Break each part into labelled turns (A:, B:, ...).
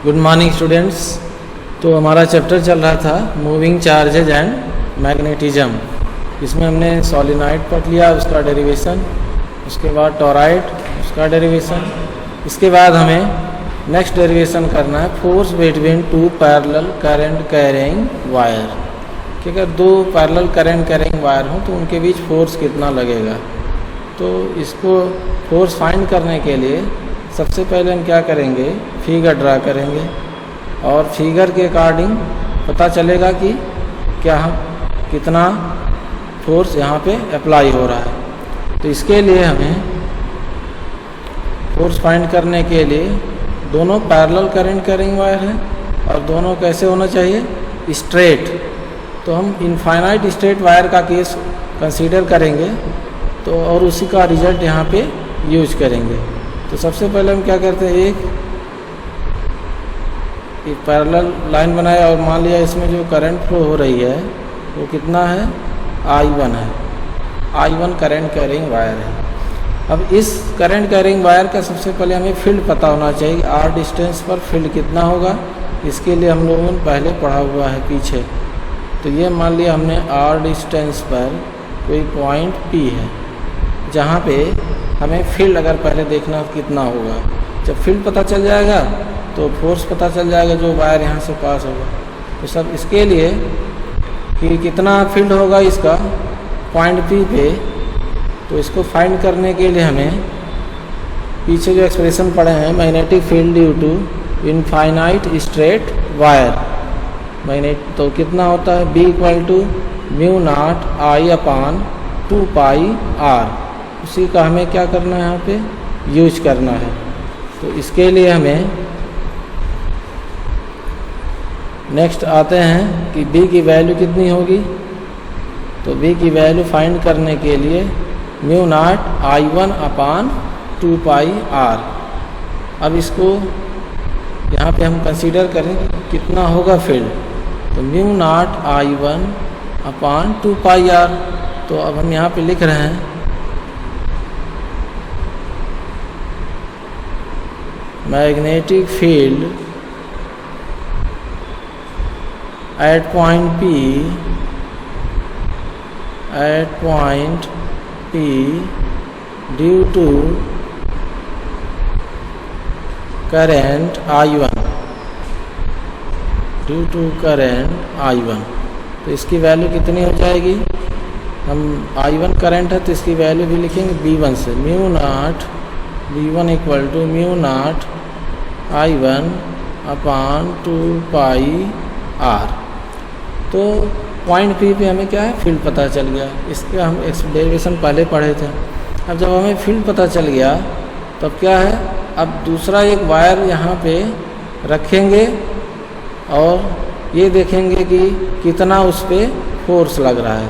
A: Good morning students. तो हमारा chapter चल रहा था मूविंग चार्जेज एंड मैग्नेटिज्म। इसमें हमने सोलिनॉइड पढ़ लिया, उसका डेरिवेशन, उसके बाद टॉरॉइड, उसका डेरिवेशन। इसके बाद हमें नेक्स्ट डेरिवेशन करना है force between two parallel current carrying wire, कि अगर दो पैरेलल करंट कैरिंग वायर हों तो उनके बीच फोर्स कितना लगेगा। तो इसको फोर्स फाइंड करने के लिए सबसे पहले हम क्या करेंगे, फिगर ड्रा करेंगे और फिगर के अकॉर्डिंग पता चलेगा कि क्या कितना फोर्स यहाँ पे अप्लाई हो रहा है। तो इसके लिए हमें फोर्स फाइंड करने के लिए दोनों पैरेलल करंट कैरिंग वायर हैं और दोनों कैसे होना चाहिए, स्ट्रेट। तो हम इनफाइनाइट स्ट्रेट वायर का केस कंसीडर करेंगे तो और उसी का रिजल्ट यहाँ पे यूज करेंगे। तो सबसे पहले हम क्या करते हैं, एक पैरेलल लाइन बनाया और मान लिया इसमें जो करंट फ्लो हो रही है वो कितना है, I1 है। I1 करंट कैरिंग वायर है। अब इस करंट कैरिंग वायर का सबसे पहले हमें फील्ड पता होना चाहिए, R डिस्टेंस पर फील्ड कितना होगा। इसके लिए हम लोगों ने पहले पढ़ा हुआ है पीछे। तो ये मान लिया हमने R डिस्टेंस पर कोई पॉइंट P है जहाँ पे हमें फील्ड अगर पहले देखना कितना होगा। जब फील्ड पता चल जाएगा तो फोर्स पता चल जाएगा जो वायर यहाँ से पास होगा। तो सब इसके लिए कि कितना फील्ड होगा इसका पॉइंट P पे, तो इसको फाइंड करने के लिए हमें पीछे जो एक्सप्रेशन पढ़े हैं, magnetic field due to infinite straight wire magnet, तो कितना होता है B = μ0I/2πr। उसी का हमें क्या करना है, यहाँ पे यूज करना है। तो इसके लिए हमें नेक्स्ट आते हैं कि B की वैल्यू कितनी होगी। तो B की वैल्यू फाइंड करने के लिए μ0I1/2πr। अब इसको यहाँ पे हम कंसीडर करें कितना होगा फील्ड, तो μ0I1/2πr। तो अब हम यहाँ पे लिख रहे हैं magnetic field at point P due to current I1 तो इसकी वैल्यू कितनी हो जाएगी, हम I1 करंट है तो इसकी वैल्यू भी लिखेंगे B1 से, μ0 B1 = μ0I1/2πr। तो पॉइंट P पे हमें क्या है, फील्ड पता चल गया। इसका हम डेरिवेशन पहले पढ़े थे। अब जब हमें फील्ड पता चल गया तब क्या है, अब दूसरा एक वायर यहाँ पे रखेंगे और ये देखेंगे कि कितना उस पर फोर्स लग रहा है।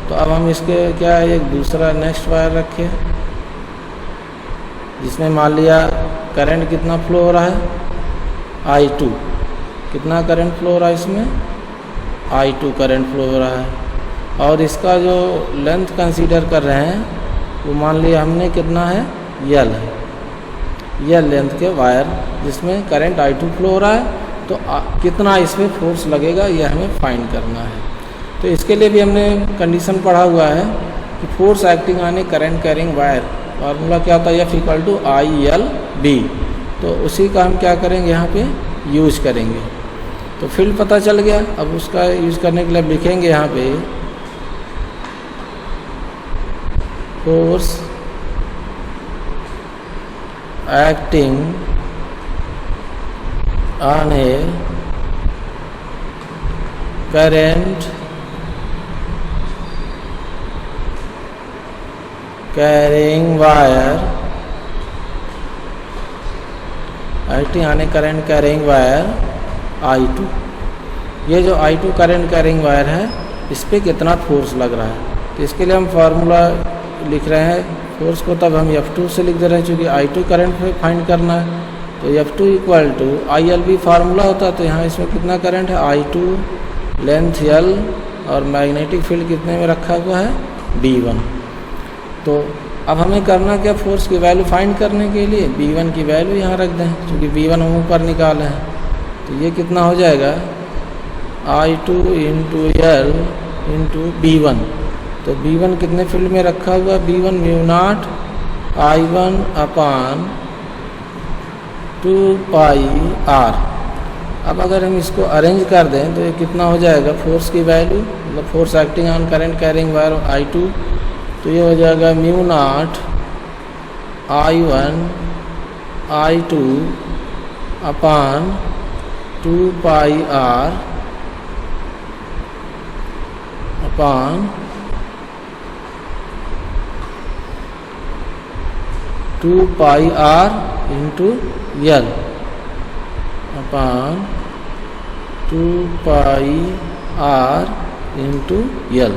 A: तो अब हम इसके क्या है, एक दूसरा नेक्स्ट वायर रखें जिसमें मान लिया करंट कितना फ्लो हो रहा है, I2। कितना करंट फ्लो हो रहा है इसमें, I2 करंट फ्लो हो रहा है। और इसका जो लेंथ कंसीडर कर रहे हैं वो मान लिया हमने कितना है, L है। L लेंथ के वायर जिसमें करंट I2 फ्लो हो रहा है, तो कितना इसमें फोर्स लगेगा ये हमें फाइंड करना है। तो इसके लिए भी हमने कंडीशन पढ़ा हुआ है कि force acting on A current carrying wire, formula क्या होता है, F = ILB। तो उसी का हम क्या करेंगे, यहाँ पे यूज करेंगे। तो फील्ड पता चल गया। अब उसका यूज करने के लिए लिखेंगे यहाँ पे force acting on A current carrying wire acting on A current carrying wire I2। ये जो I2 करंट कैरिंग वायर है इस पर कितना फोर्स लग रहा है। तो इसके लिए हम फार्मूला लिख रहे हैं फोर्स को, तब हम F2 से लिख दे रहे हैं क्योंकि I2 करंट पे फाइंड करना है। तो F2 = ILB फार्मूला होता है। तो यहाँ इसमें कितना करंट है, I2, लेंथ L और मैग्नेटिक फील्ड कितने में रखा हुआ है, B1। तो अब हमें करना क्या, फोर्स की वैल्यू फाइंड करने के लिए B1 की वैल्यू यहाँ रख दें, क्योंकि B1 हम ऊपर निकाले हैं। तो ये कितना हो जाएगा I2 into L into B1। तो B1 कितने फील्ड में रखा हुआ, B1 म्यू नॉट I1 अपान 2 पाई R। अब अगर हम इसको अरेंज कर दें तो ये कितना हो जाएगा, फोर्स की वैल्यू मतलब force acting on current carrying wire I2, तो ये हो जाएगा म्यू नॉट I1 I2 अपान 2 पाई R अपान 2 पाई R इंटू एल अपान 2 पाई R इंटू एल।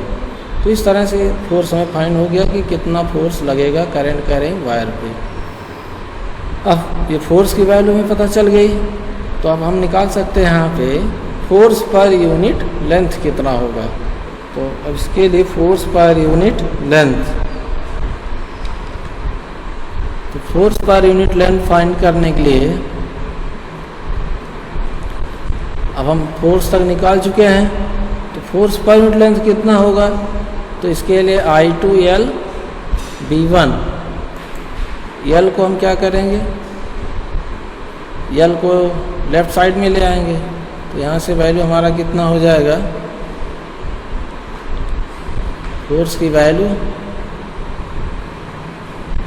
A: तो इस तरह से फोर्स हमें फाइंड हो गया कि कितना फोर्स लगेगा करंट कैरिंग वायर पे। अब ये फोर्स की वैल्यू हमें पता चल गई, तो अब हम निकाल सकते हैं यहाँ पे फोर्स पर यूनिट लेंथ कितना होगा। तो अब इसके लिए फोर्स पर यूनिट लेंथ, तो force per unit length find करने के लिए अब हम फोर्स तक निकाल चुके हैं, तो फोर्स पर यूनिट लेंथ कितना होगा, तो इसके लिए I2L B1, L को हम क्या करेंगे, L को लेफ्ट साइड में ले आएंगे, तो यहाँ से वैल्यू हमारा कितना हो जाएगा, फोर्स की वैल्यू,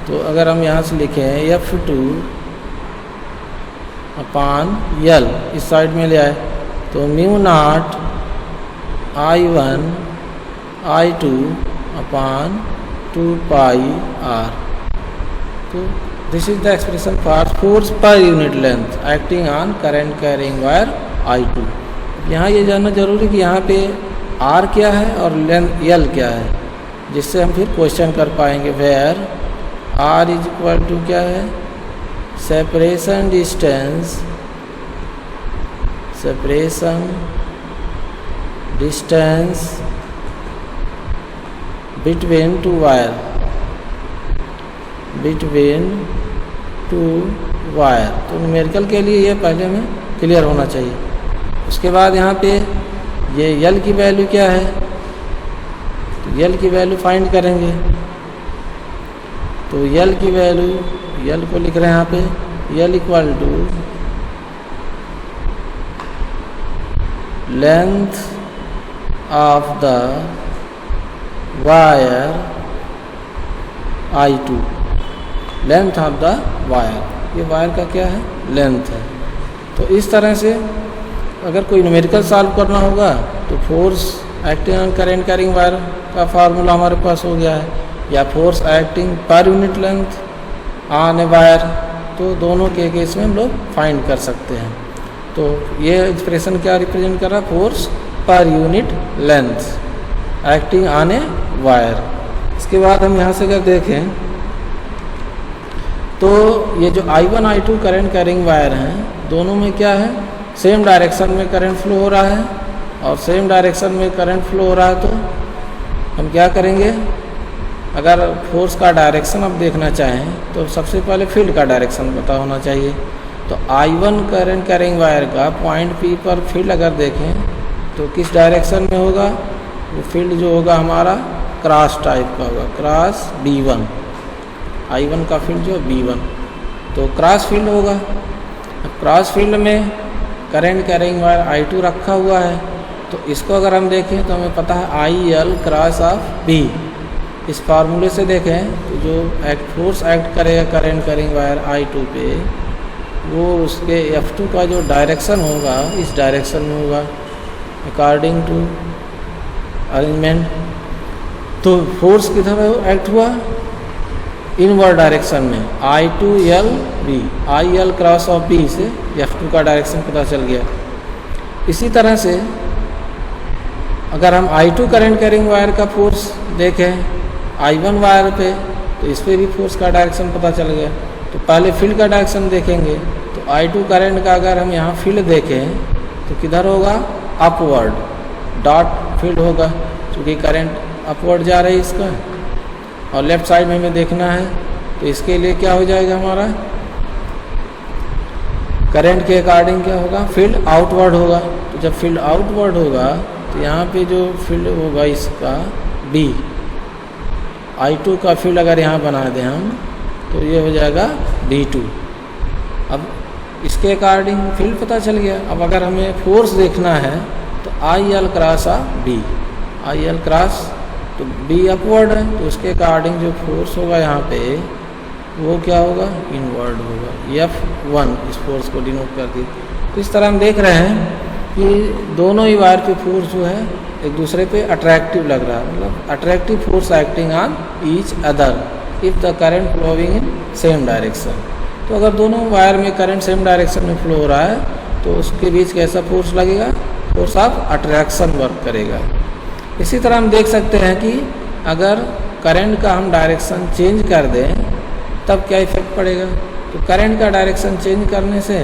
A: तो अगर हम यहाँ से लिखें F2 अपान L इस साइड में ले आए, तो म्यू नॉट I1 I2 अपान 2 पाई R। तो this is the expression for force per unit length acting on current carrying wire I2। यहाँ ये जानना जरूरी कि यहाँ पे R क्या है और लेंथ L क्या है, जिससे हम फिर क्वेश्चन कर पाएंगे where R is equal to क्या है, separation distance between two wire, तो न्यूमेरिकल के लिए ये पहले हमें क्लियर होना चाहिए। उसके बाद यहाँ पे ये L की वैल्यू क्या है, तो L की वैल्यू फाइंड करेंगे, तो L की वैल्यू, L को लिख रहे हैं यहाँ पे L equal to length of the wire I2, length of the wire, ये वायर का क्या है, लेंथ है। तो इस तरह से अगर कोई न्यूमेरिकल सॉल्व करना होगा तो force acting on current carrying wire का फार्मूला हमारे पास हो गया है, या force acting per unit length on a wire, तो दोनों के केस में हम लोग फाइंड कर सकते हैं। तो ये एक्सप्रेशन क्या रिप्रेजेंट कर रहा है, force per unit length acting on a wire. इसके बाद हम यहाँ से अगर देखें तो ये जो I1 I2 current carrying wire हैं, दोनों में क्या है, सेम डायरेक्शन में करंट फ्लो हो रहा है, और सेम डायरेक्शन में करंट फ्लो हो रहा है, तो हम क्या करेंगे, अगर फोर्स का डायरेक्शन आप देखना चाहें तो सबसे पहले फील्ड का डायरेक्शन पता होना चाहिए। तो I1 करंट कैरिंग वायर का पॉइंट P पर फील्ड अगर देखें तो किस डायरेक्शन में होगा, वो फील्ड जो होगा हमारा क्रॉस टाइप का होगा, क्रॉस B1, I1 का फील्ड जो B1, तो क्रॉस फील्ड होगा। अब क्रॉस फील्ड में करंट कैरिंग वायर I2 रखा हुआ है, तो इसको अगर हम देखें तो हमें पता है IL क्रॉस ऑफ B। इस फार्मूले से देखें तो जो फोर्स एक्ट करेगा करंट कैरिंग वायर I2 पे, वो उसके F2 का जो डायरेक्शन होगा इस डायरेक्शन में होगा अकॉर्डिंग टू अरेंजमेंट। तो फोर्स किधर एक्ट हुआ, इनवर्ड डायरेक्शन में, I2L B, IL cross of B से F2 का डायरेक्शन पता चल गया। इसी तरह से अगर हम I2 करंट कैरिंग वायर का फोर्स देखें I1 वायर पे, तो इस पर भी फोर्स का डायरेक्शन पता चल गया। तो पहले फील्ड का डायरेक्शन देखेंगे, तो I2 करंट का अगर हम यहाँ फील्ड देखें तो किधर होगा, अपवर्ड, डॉट फील्ड होगा, क्योंकि करंट अपवर्ड जा रही है इसका, और लेफ्ट साइड में हमें देखना है, तो इसके लिए क्या हो जाएगा हमारा, करंट के अकॉर्डिंग क्या होगा, फील्ड आउटवर्ड होगा। तो जब फील्ड आउटवर्ड होगा तो यहाँ पे जो फील्ड होगा इसका B, I2 का फील्ड अगर यहाँ बना दें हम तो ये हो जाएगा B2। अब इसके अकॉर्डिंग फील्ड पता चल गया। अब अगर हमें फोर्स देखना है तो IL cross B, IL cross तो B अपवर्ड है, तो उसके अकॉर्डिंग जो फोर्स होगा यहाँ पे वो क्या होगा, इनवर्ड होगा। F1 इस फोर्स को डिनोट कर दी। तो इस तरह हम देख रहे हैं कि दोनों ही वायर पे फोर्स जो है एक दूसरे पे अट्रैक्टिव लग रहा है, मतलब attractive force acting on each other if the current flowing in same direction. तो अगर दोनों वायर में करंट सेम डायरेक्शन में फ्लो हो रहा है तो उसके बीच कैसा फोर्स लगेगा, फोर्स ऑफ अट्रैक्शन वर्क करेगा। इसी तरह हम देख सकते हैं कि अगर करंट का हम डायरेक्शन चेंज कर दें तब क्या इफेक्ट पड़ेगा। तो करंट का डायरेक्शन चेंज करने से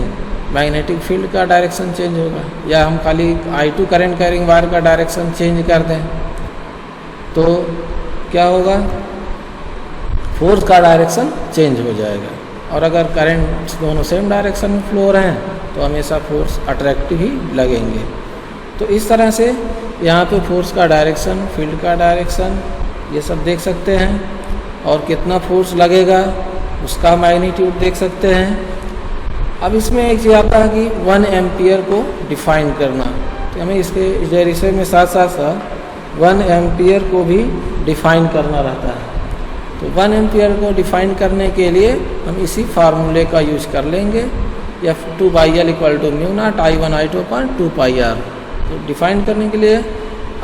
A: मैग्नेटिक फील्ड का डायरेक्शन चेंज होगा, या हम खाली I2 करंट कैरिंग वायर का डायरेक्शन चेंज कर दें तो क्या होगा, फोर्स का डायरेक्शन चेंज हो जाएगा। और अगर करंट दोनों सेम डायरेक्शन में फ्लो हो रहे हैं तो हमेशा फोर्स अट्रैक्टिव ही लगेंगे। तो इस तरह से यहाँ पे फोर्स का डायरेक्शन, फील्ड का डायरेक्शन ये सब देख सकते हैं, और कितना फोर्स लगेगा उसका मैग्नीट्यूड देख सकते हैं। अब इसमें एक चीज़ आता है कि 1 एम्पियर को डिफाइन करना, तो हमें इसके जरिए में साथ 1 एम्पियर को भी डिफाइन करना रहता है। तो 1 एम्पियर को डिफाइन करने के लिए हम इसी फार्मूले का यूज कर लेंगे, F2/L = μ0 I1 I2 / 2πr। तो डिफाइन करने के लिए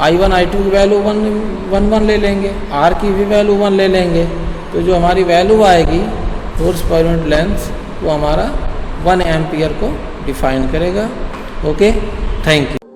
A: I1 I2 की वैल्यू 1 ले लेंगे, R की भी वैल्यू 1 ले लेंगे। तो जो हमारी वैल्यू आएगी फोर्स पर यूनिट लेंथ वो हमारा 1 एम्पियर को डिफाइन करेगा। Okay, thank you.